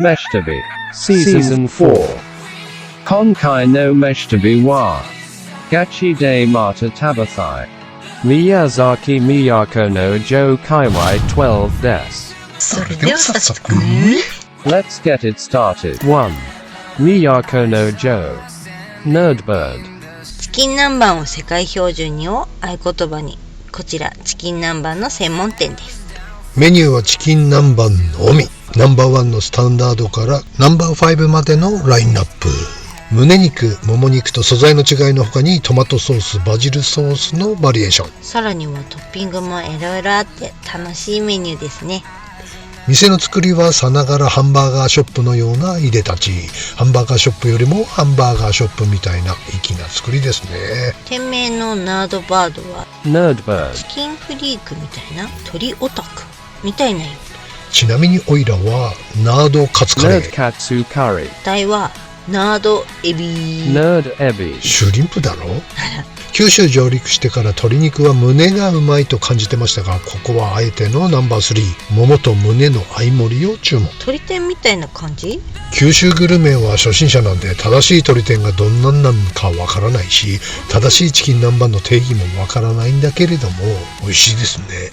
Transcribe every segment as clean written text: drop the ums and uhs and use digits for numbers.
Meshtabi Season 4 Konkai no Meshtabi wa Gachi de Mata Tabathai Miyazaki Miyako no Joe Kaiwai 12 des それでは早速 Let's get it started 1. Miyako no Joe Nerdbird チキン南蛮を世界標準にを合言葉に、こちらチキン南蛮の専門店です。メニューはチキン南蛮のみ。ナンバーワンのスタンダードからナンバー5までのラインナップ。胸肉、もも肉と素材の違いの他にトマトソース、バジルソースのバリエーション。さらにはトッピングもいろいろあって楽しいメニューですね。店の作りはさながらハンバーガーショップのようないでたち。ハンバーガーショップよりもハンバーガーショップみたいな粋な作りですね。店名のナードバードは Nerdbird チキンフリークみたいな鳥オタクみたいな意味。ちなみにオイラはナードカツカレー。Nerdkatsu Curry 題はナードエビ Nerd Ebi シュリンプだろ九州上陸してから鶏肉は胸がうまいと感じてましたが、ここはあえてのナンバー3、ももと胸の合い盛りを注文。鳥天みたいな感じ。九州グルメは初心者なんで正しい鶏天がどんなんなのかわからないし、正しいチキン南蛮の定義もわからないんだけれども美味しいですね。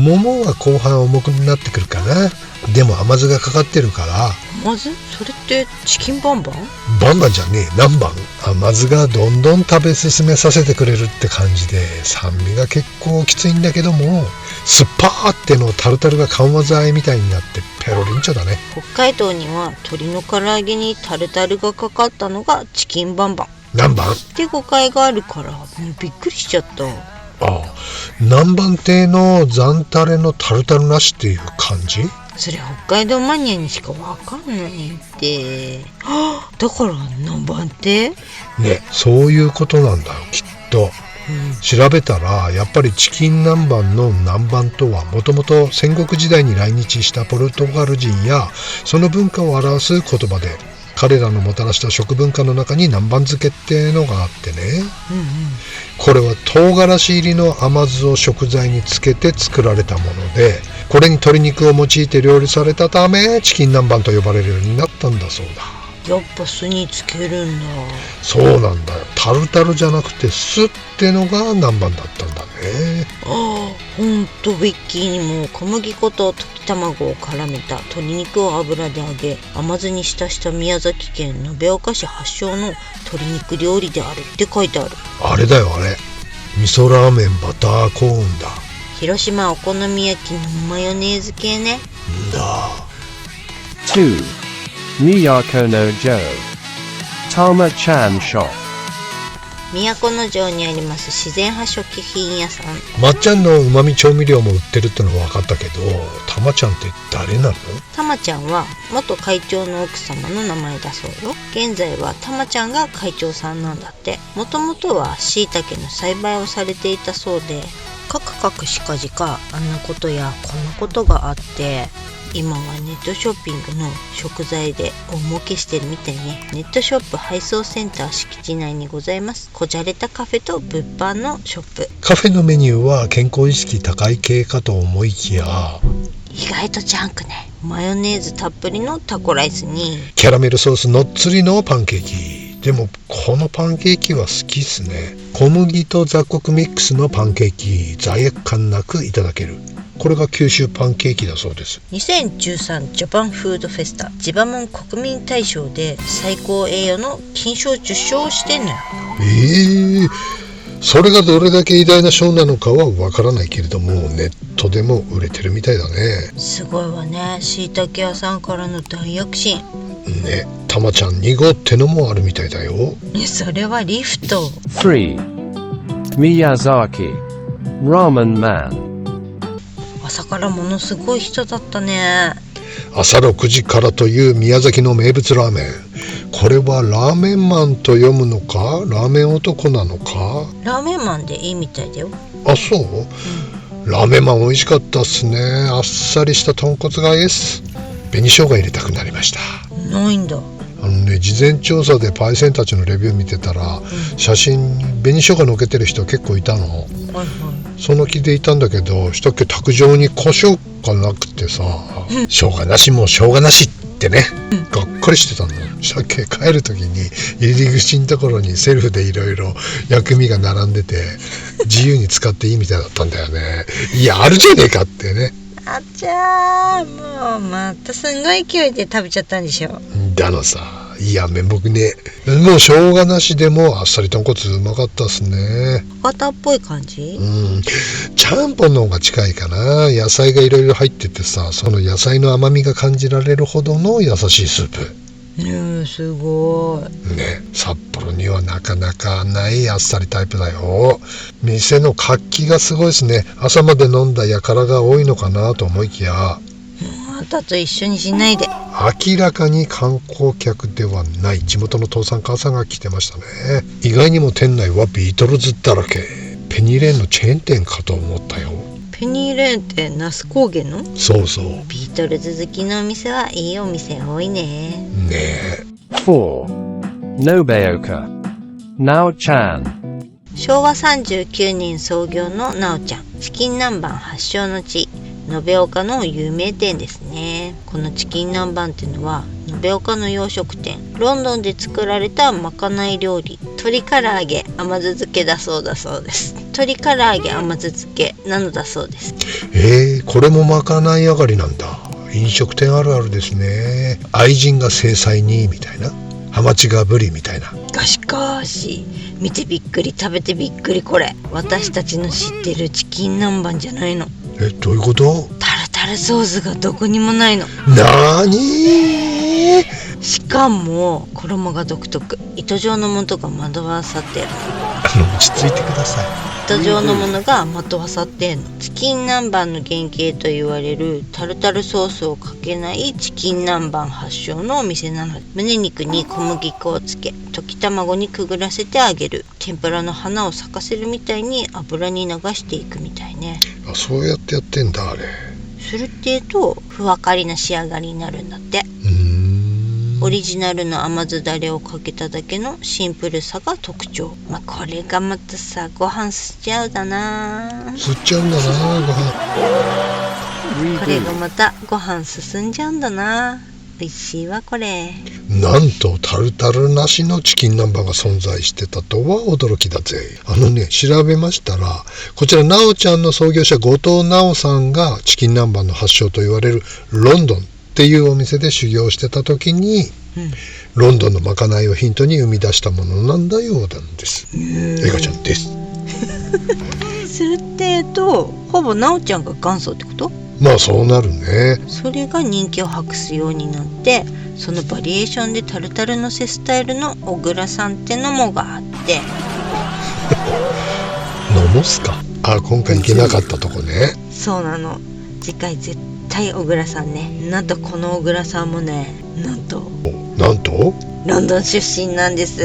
ももは後半重くなってくるかな。でも甘酢がかかってるからまずそれってチキンバンバンバンバンじゃねえ南蛮。甘酢がどんどん食べ進めさせてくれるって感じで、酸味が結構きついんだけども、酸っぱーってのタルタルが緩和剤みたいになってペロリンチョだね。北海道には鶏の唐揚げにタルタルがかかったのがチキンバンバン南蛮って誤解があるからびっくりしちゃった。ああ、南蛮亭の残タレのタルタルなしっていう感じ。それ北海道マニアにしかわかんないって。だから南蛮ってね、そういうことなんだよきっと。調べたらやっぱりチキン南蛮の南蛮とはもともと戦国時代に来日したポルトガル人やその文化を表す言葉で、彼らのもたらした食文化の中に南蛮漬けってのがあってね、これは唐辛子入りの甘酢を食材につけて作られたもので、これに鶏肉を用いて料理されたためチキン南蛮と呼ばれるようになったんだそうだ。やっぱ酢につけるんだ。そうなんだよ。タルタルじゃなくて酢ってのが南蛮だったんだね。ほんとビッキーにも小麦粉と溶き卵を絡めた鶏肉を油で揚げ、甘酢に浸した宮崎県延岡市発祥の鶏肉料理であるって書いてある。あれだよあれ、味噌ラーメンバターコーンだ。広島お好み焼きのマヨネーズ系ね。んだ。 2. Miyako no Joe Tama-chan Shop 都城にあります自然派食品屋さん。まっちゃんのうまみ調味料も売ってるってのは分かったけど、たまちゃんって誰なの？たまちゃんは元会長の奥様の名前だそうよ。現在はたまちゃんが会長さんなんだって。もともとは椎茸の栽培をされていたそうで、かくかくしかじかあんなことやこんなことがあって、今はネットショッピングの食材で大儲けしてるみたいね。ネットショップ配送センター敷地内にございますこじゃれたカフェと物販のショップ。カフェのメニューは健康意識高い系かと思いきや、意外とジャンクね。マヨネーズたっぷりのタコライスにキャラメルソースのっつりのパンケーキ。でもこのパンケーキは好きっすね。小麦と雑穀ミックスのパンケーキ、罪悪感なくいただける。これが九州パンケーキだそうです。2013ジャパンフードフェスタジバモン国民大賞で最高栄誉の金賞受賞をしてんのよ。それがどれだけ偉大な賞なのかはわからないけれども、ネットでも売れてるみたいだね。すごいわね。椎茸屋さんからの大躍進ね。たまちゃん2号ってのもあるみたいだよ。それはリフト。 3. Miyazaki Ramen Man 朝からものすごい人だったね。朝6時からという宮崎の名物ラーメン。これはラーメンマンと読むのかラーメン男なのか。ラーメンマンでいいみたいだよ。あ、そう、ラーメンマン美味しかったっすね。あっさりした豚骨がエース。紅生姜入れたくなりました。ないんだ。事前調査でパイセンたちのレビュー見てたら、写真紅生姜のっけてる人結構いたの。その気でいたんだけど、したっけ卓上に胡椒がなくてさ、生姜なしも生姜なしっってね、がっかりしてたんだよ。したっけ帰る時に入り口のところにセルフでいろいろ薬味が並んでて自由に使っていいみたいだったんだよね。いや、あるじゃねえかってね。あちゃー、もうまたすんごい勢いで食べちゃったんでしょ。だのさ、いや、面目ね。もう生姜なしでもあっさり豚骨うまかったっすね。博多っぽい感じ？ちゃんぽんの方が近いかな。野菜がいろいろ入っててさ、その野菜の甘みが感じられるほどの優しいスープ。すごいね、札幌にはなかなかないあっさりタイプだよ。店の活気がすごいですね。朝まで飲んだやからが多いのかなと思いきや、あんたと一緒にしないで。明らかに観光客ではない地元の父さん母さんが来てましたね。意外にも店内はビートルズだらけ。ペニーレーンのチェーン店かと思ったよ。ペニーレーンって那須高原の？そうそう。ビートルズ好きのお店はいいお店多いね。ねえ。4. Nobeoka. Nao-chan. 昭和39年創業のなおちゃん。チキン南蛮発祥の地、延岡の有名店ですね。このチキン南蛮っていうのは延岡の洋食店ロンドンで作られたまかない料理、鶏唐揚げ甘酢漬けだそうです。鶏唐揚げ甘酢漬けなのだそうです。これもまかない上がりなんだ。飲食店あるあるですね。愛人が正妻にみたいな、ハマチがブリみたいな。しかし見てびっくり食べてびっくり、これ私たちの知ってるチキン南蛮じゃないの。どういうこと？タルタルソースがどこにもないの。なーにー？しかも衣が独特、糸状のものがまとわさってる。落ち着いてください。糸状のものがまとわさってんの。チキン南蛮の原型と言われるタルタルソースをかけないチキン南蛮発祥のお店なので、胸肉に小麦粉をつけ溶き卵にくぐらせて揚げる。天ぷらの花を咲かせるみたいに油に流していくみたいね。そうやってやってんだ。あれするっていうとふわかりな仕上がりになるんだって。オリジナルの甘酢だれをかけただけのシンプルさが特徴。これがまたさ、ご飯吸っちゃうだな。吸っちゃうんだな、ご飯。これがまたご飯進んじゃうんだな。美味しいわこれ。なんとタルタルなしのチキン南蛮が存在してたとは驚きだぜ。調べましたら、こちらなおちゃんの創業者後藤直さんがチキン南蛮の発祥と言われるロンドンっていうお店で修行してた時に、ロンドンのまかないをヒントに生み出したものなんだようなんです。エガちゃんです。するってほぼなおちゃんが元祖ってこと？そうなるね。それが人気を博すようになって、そのバリエーションでタルタルのせスタイルの小倉さんってのもがあって。のもすか。今回行けなかったとこね。そうなの。次回絶対小倉さんね。なんとこの小倉さんもね、なんとロンドン出身なんです。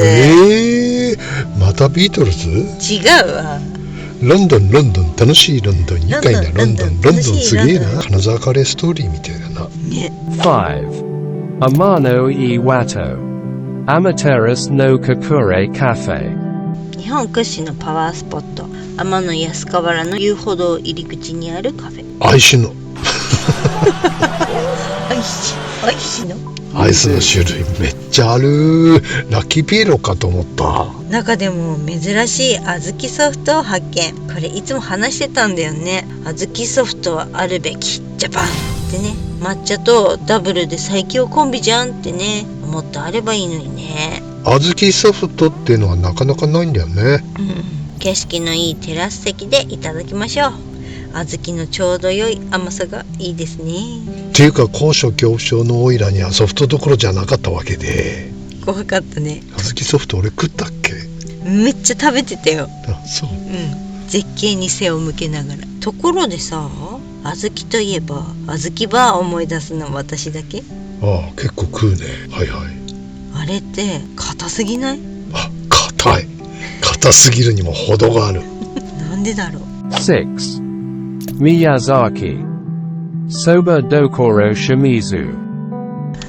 またビートルズ？違うわ。ロンドン楽しいロンドン、愉快なロンドンすげえな。金沢カレーストーリーみたいだな。5. Amano Iwato. Amateras no Kakure Cafe. 日本屈指のパワースポット、天の安河原の遊歩道入り口にあるカフェ。アイスのアイスの種類めっちゃある。ラッキーピエロかと思った。中でも珍しい小豆ソフトを発見。これいつも話してたんだよね。小豆ソフトはあるべきジャパンってね。抹茶とダブルで最強コンビじゃんってね、もっとあればいいのにね。小豆ソフトっていうのはなかなかないんだよね。景色のいいテラス席でいただきましょう。小豆のちょうど良い甘さがいいですね。っていうか高所恐怖症のオイラにはソフトどころじゃなかったわけで。怖かったね。小豆ソフト俺食ったっけ？めっちゃ食べてたよ。そう。絶景に背を向けながら。ところでさ、小豆といえば小豆バー思い出すの私だけ？結構食うね。はい。あれって硬すぎない？硬い。硬すぎるにも程がある。なんでだろう。6. Miyazaki. Soba Dokoro Shimizu.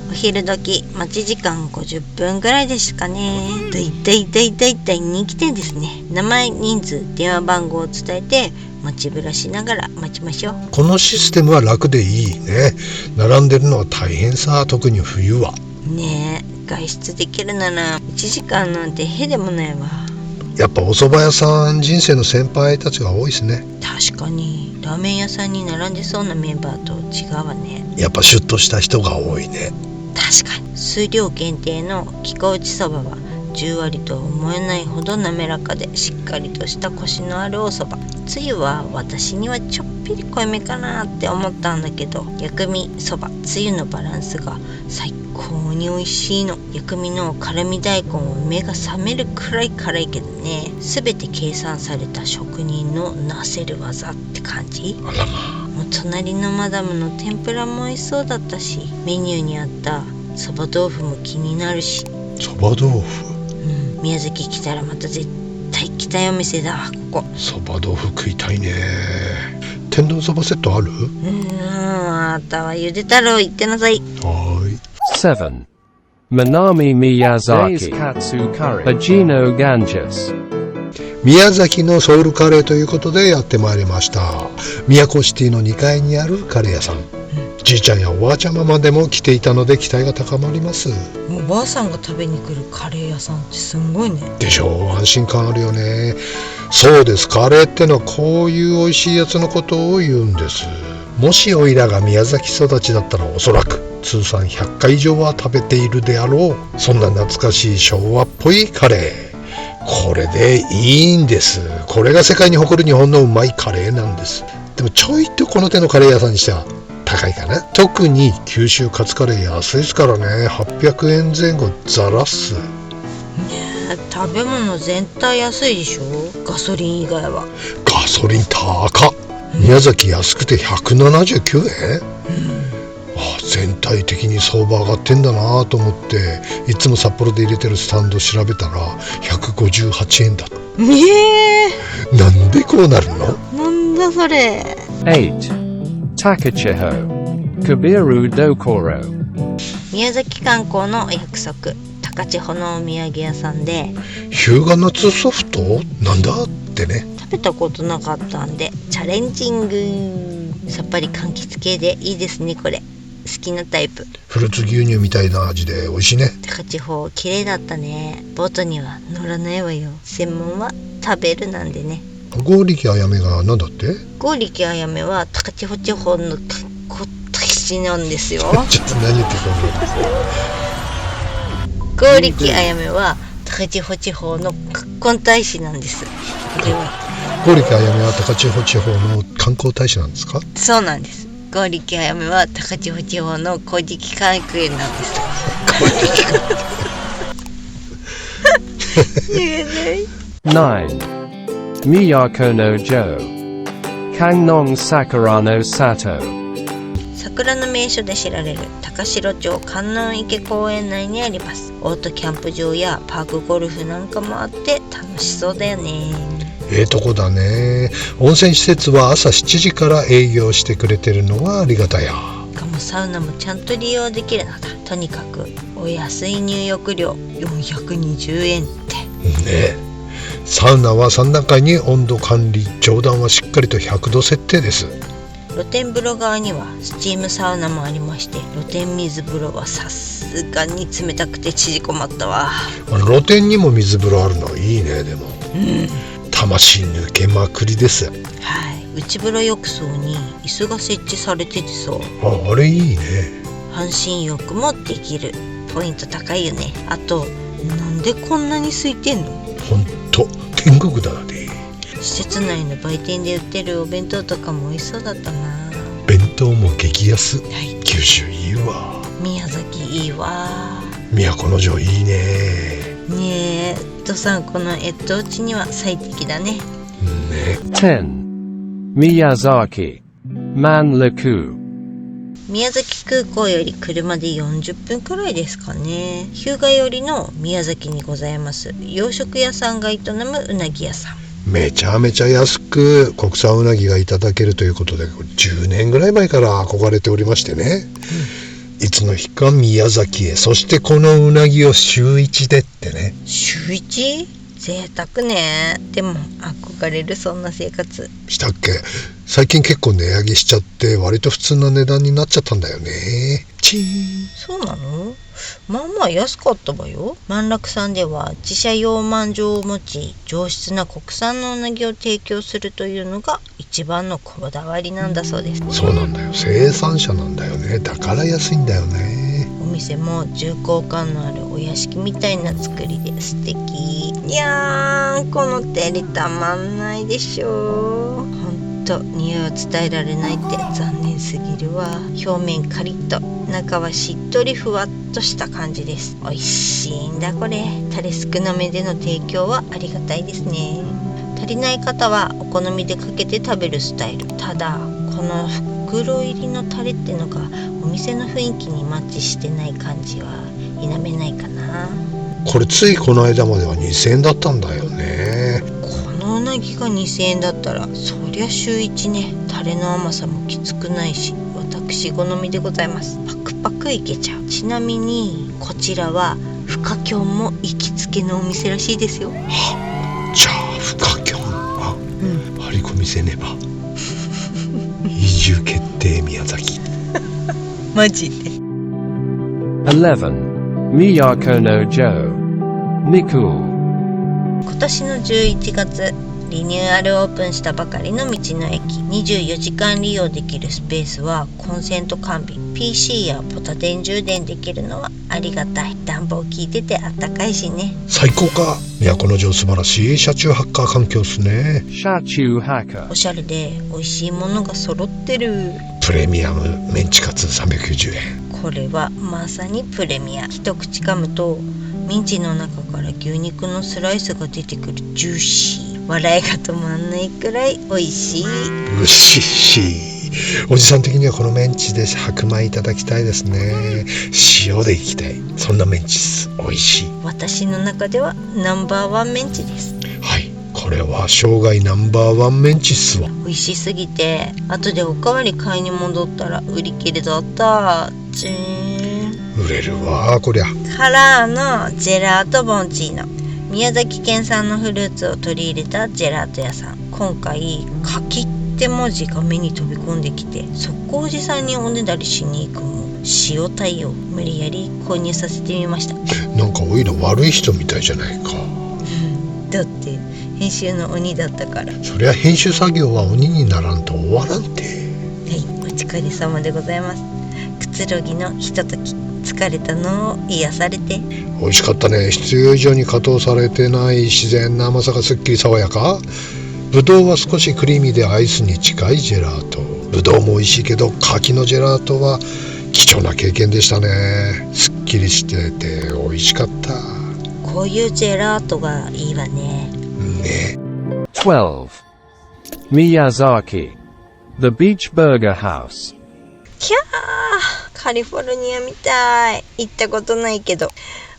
お昼時、待ち時間50分ぐらいですかね。だいたい人気店ですね。名前、人数、電話番号を伝えて待ちぶらしながら待ちましょう。このシステムは楽でいいね。並んでるのは大変さ、特に冬は。ねえ、外出できるなら1時間なんてへでもないわ。やっぱお蕎麦屋さん人生の先輩たちが多いですね。確かにラーメン屋さんに並んでそうなメンバーと違うわね。やっぱシュッとした人が多いね。確かに数量限定の木こ打ちそばは10割とは思えないほど滑らかでしっかりとしたコシのあるお蕎麦。つゆは私にはちょっぴり濃いめかなって思ったんだけど、薬味そばつゆのバランスが最高に美味しいの。薬味の辛味大根は目が覚めるくらい辛いけどね、全て計算された職人のなせる技って感じ。あらま。もう隣のマダムの天ぷらも美味しそうだったし、メニューにあったそば豆腐も気になるし。そば豆腐、宮崎来たらまた絶対来たいお店だわここ。そば豆腐食いたいね。天丼そばセットある？あったわ。ゆで太郎行ってなさい。はーい。7. Manami Miyazaki Katsu Curry Ajino Ganges 宮崎のソウルカレーということでやってまいりました。宮古シティの2階にあるカレー屋さん。じいちゃんやおばあちゃままでも来ていたので期待が高まります。おばあさんが食べに来るカレー屋さんってすんごいね。でしょう、安心感あるよね。そうです、カレーってのはこういう美味しいやつのことを言うんです。もしおいらが宮崎育ちだったらおそらく通算100回以上は食べているであろう。そんな懐かしい昭和っぽいカレー。これでいいんです。これが世界に誇る日本のうまいカレーなんです。でもちょいとこの手のカレー屋さんにしては高いかな。特に九州カツカレー安いですからね。800円前後ザラっす。食べ物全体安いでしょ、ガソリン以外は。ガソリン高っ。宮崎安くて179円、全体的に相場上がってんだなと思っていつも札幌で入れてるスタンド調べたら158円だ。なんでこうなるの？なんだそれ。8. Takachiho Kabiru Dokoro 宮崎観光のお約束、高千穂のお土産屋さんで日向夏ソフトなんだってね。食べたことなかったんでチャレンジング。さっぱり柑橘系でいいですね。これ好きなタイプ。フルーツ牛乳みたいな味で美味しいね。高千穂綺麗だったね。ボートには乗らないわよ。専門は食べるなんでね。剛力あやめが何だって？剛力あやめは高千穂地方の観光大使なんですよ。ちょっと何言ってるか分かんない。剛力あやめは高千穂地方の観光大使なんです。これは剛力あやめは高千穂地方の観光大使なんですか？そうなんです。剛力あやめは高千穂地方の古事記関係なんです。9. Miyako no Jo Kangnong Sakura no Sato 桜の名所で知られる高城町観音池公園内にあります。オートキャンプ場やパークゴルフなんかもあって楽しそうだよね。とこだね。温泉施設は朝7時から営業してくれてるのがありがたや。しかもサウナもちゃんと利用できるのだ。とにかくお安い入浴料420円ってね。サウナは3段階に温度管理、上段はしっかりと100度設定です。露天風呂側にはスチームサウナもありまして、露天水風呂はさすがに冷たくて縮こまったわ。露天にも水風呂あるのいいね。でも、魂抜けまくりです。はい、内風呂浴槽に椅子が設置されててさ、あれいいね。半身浴もできる。ポイント高いよね。あとなんでこんなに空いてんの？ほんと天国だね。施設内の売店で売ってるお弁当とかも美味しそうだったな。弁当も激安、はい、九州いいわ。宮崎いいわ。都城いいね。ねえ、どさんこの越冬地には最適だね。10. Miyazaki Manlaku 宮崎空港より車で40分くらいですかね。日向寄りの宮崎にございます洋食屋さんが営むうなぎ屋さん。めちゃめちゃ安く国産うなぎがいただけるということで10年ぐらい前から憧れておりましてね、いつの日か宮崎へ、そしてこのうなぎを週1でってね。週 1？贅沢ね。でも憧れる、そんな生活。したっけ？最近結構値上げしちゃって割と普通な値段になっちゃったんだよね。チーン。そうなの？まあまあ安かったわよ。万楽さんでは自社養鰻場を持ち、上質な国産のうなぎを提供するというのが一番のこだわりなんだそうです。そうなんだよ、生産者なんだよね。だから安いんだよね。お店も重厚感のあるお屋敷みたいな作りで素敵。いやー、この照りたまんないでしょ。ほんと匂いを伝えられないって残念すぎるわ。表面カリッと、中はしっとりふわっとした感じです。美味しいんだこれ。タレ少なめでの提供はありがたいですね。足りない方はお好みでかけて食べるスタイル。ただこの袋入りのタレってのがお店の雰囲気にマッチしてない感じは否めないかな。これついこの間までは2000円だったんだよね。このうなぎが2000円だったらそりゃ週1ね。タレの甘さもきつくないし、私好みでございます。パクパクいけちゃう。ちなみにこちらはフカキョンも行きつけのお店らしいですよ。じゃあフカキョンは、張り込みせねば。移住決定宮崎。マジで。11. Miyako no Jo. Miku. 今年の11月リニューアルオープンしたばかりの道の駅。24時間利用できるスペースはコンセント完備。 PC やポタ電充電できるのはありがたい。暖房効いててあったかいしね。最高か。都城素晴らしい車中ハッカー環境っすね。Shachu Haka. おしゃれで美味しいものが揃ってる。プレミアムメンチカツ390円。これはまさにプレミア。一口噛むとミンチの中から牛肉のスライスが出てくるジューシー。笑いが止まんないくらい美味しい。うしし。おじさん的にはこのメンチで白米いただきたいですね。塩でいきたい。そんなメンチっす。美味しい。私の中ではナンバーワンメンチです。はい、これは生涯ナンバーワンメンチっすわ。美味しすぎて後でおかわり買いに戻ったら売り切れだった。チーン。売れるわこりゃ。からのジェラートボンチーノ。宮崎県産のフルーツを取り入れたジェラート屋さん。今回柿って文字が目に飛び込んできて、速攻おじさんにおねだりしに行くも塩対応。無理やり購入させてみました。なんかおいら悪い人みたいじゃないか。だって編集の鬼だったから。そりゃ編集作業は鬼にならんと終わらんて。はい、お疲れ様でございます。くつろぎのひととき、疲れたのを癒されて。美味しかったね。必要以上に加糖されてない自然な甘さがすっきり爽やか。ぶどうは少しクリーミーでアイスに近いジェラート。ぶどうも美味しいけど柿のジェラートは貴重な経験でしたね。すっきりしてて美味しかった。こういうジェラートがいいわね。ね。 12. Miyazaki. The Beach Burger House. キャー、カリフォルニアみたい。行ったことないけど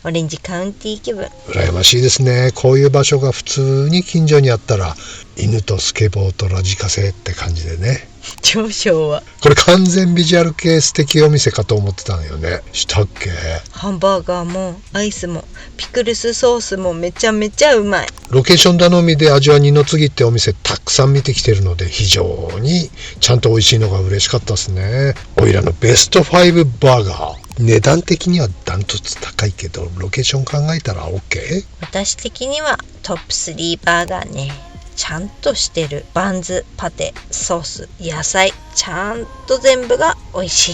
オレンジカウンティー気分。羨ましいですね。こういう場所が普通に近所にあったら犬とスケボーとラジカセって感じでね。超昭和。これ完全ビジュアル系素敵お店かと思ってたのよね。したっけ。ハンバーガーもアイスもピクルスソースもめちゃめちゃうまい。ロケーション頼みで味は二の次ってお店たくさん見てきてるので非常にちゃんと美味しいのが嬉しかったですね。おいらのベスト5バーガー。値段的にはダントツ高いけどロケーション考えたら OK。 私的にはトップ3バーガーね。ちゃんとしてる。バンズ、パテ、ソース、野菜、ちゃんと全部が美味しい。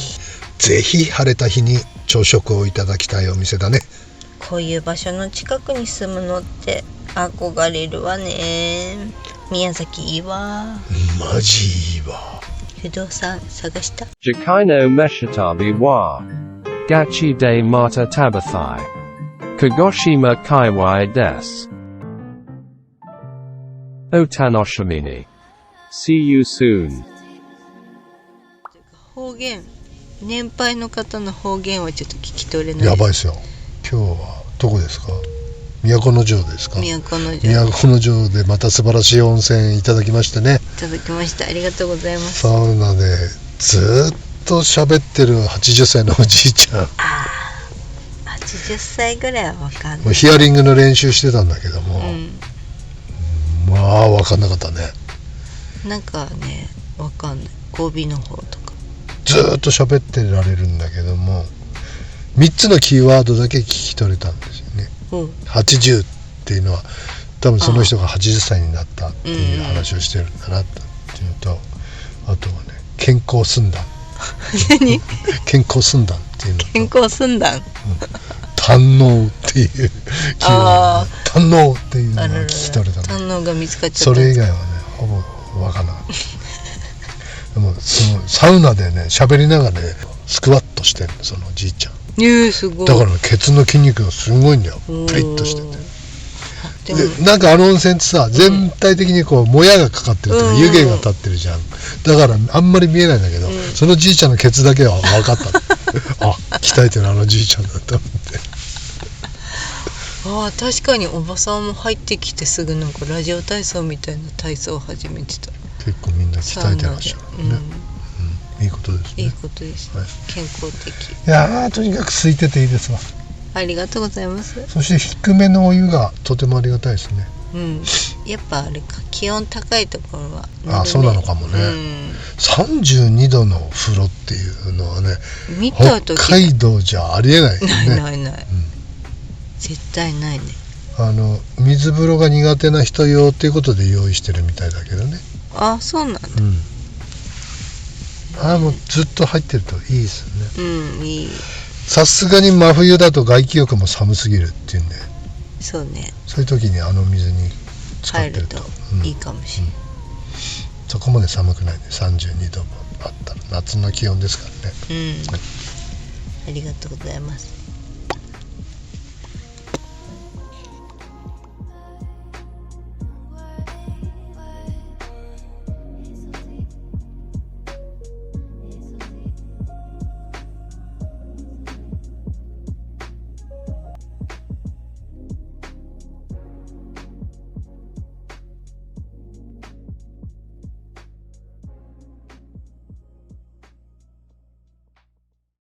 ぜひ晴れた日に朝食をいただきたいお店だね。こういう場所の近くに住むのって憧れるわね。宮崎いいわ。マジいいわ。不動産探した。 Jakai no Meshitabi wa. Gachi de Mata Tabathai. Kagoshima Kaiwai des. Otanoshimini. See you soon. 方言、年配の方の方言はちょっと聞き取れない。やばいですよ。今日はどこですか。都城ですか。都城でまた素晴らしい温泉いただきましてね。いただきました。ありがとうございます。サウナでずっと喋ってる80歳のおじいちゃん。80 80歳ぐらいは分かんもうない。ヒアリングの練習してたんだけども、うんまあ分かんなかったね。なんかね分かんない、語尾の方とか。ずーっと喋ってられるんだけども、3つのキーワードだけ聞き取れたんですよね。うん80っていうのは多分その人が80歳になったっていう話をしてるんだなっていうと、あとはね、健康診断何健康診断っていうのと健康診断。堪能っていうキーワード、堪能っていうのを聞き取れたね。堪能が見つかっちゃった。それ以外はねほぼ分からなかったでもそのサウナでね喋りながらねスクワットしてるの、そのおじいちゃん。すごい。だからケツの筋肉がすごいんだよ、プリッとしてて。でなんかあの温泉ってさ、全体的にこうもやがかかってるというか、湯気が立ってるじゃん。だからあんまり見えないんだけど、そのじいちゃんのケツだけは分かったあ、鍛えてるあのじいちゃんだと思って。ああ、確かにおばさんも入ってきてすぐなんかラジオ体操みたいな体操を始めてた。結構みんな鍛えてらっしゃるね、いいことですね。いいことですね、はい健康的。いやーとにかく空いてていいですわ。ありがとうございます。そして低めのお湯がとてもありがたいですね。やっぱあれか、気温高いところはそうなのかもね、32度の風呂っていうのはね、見た時北海道じゃありえないよね。ない、絶対ないね。水風呂が苦手な人用っていうことで用意してるみたいだけどね。あ、そうなんだ。もうずっと入ってるといいですよね。いい。さすがに真冬だと外気浴も寒すぎるっていうんで、そうね、そういう時にあの水に使ってると入るといいかもしれない。そこまで寒くないね。32度もあったら夏の気温ですからね。ありがとうございます。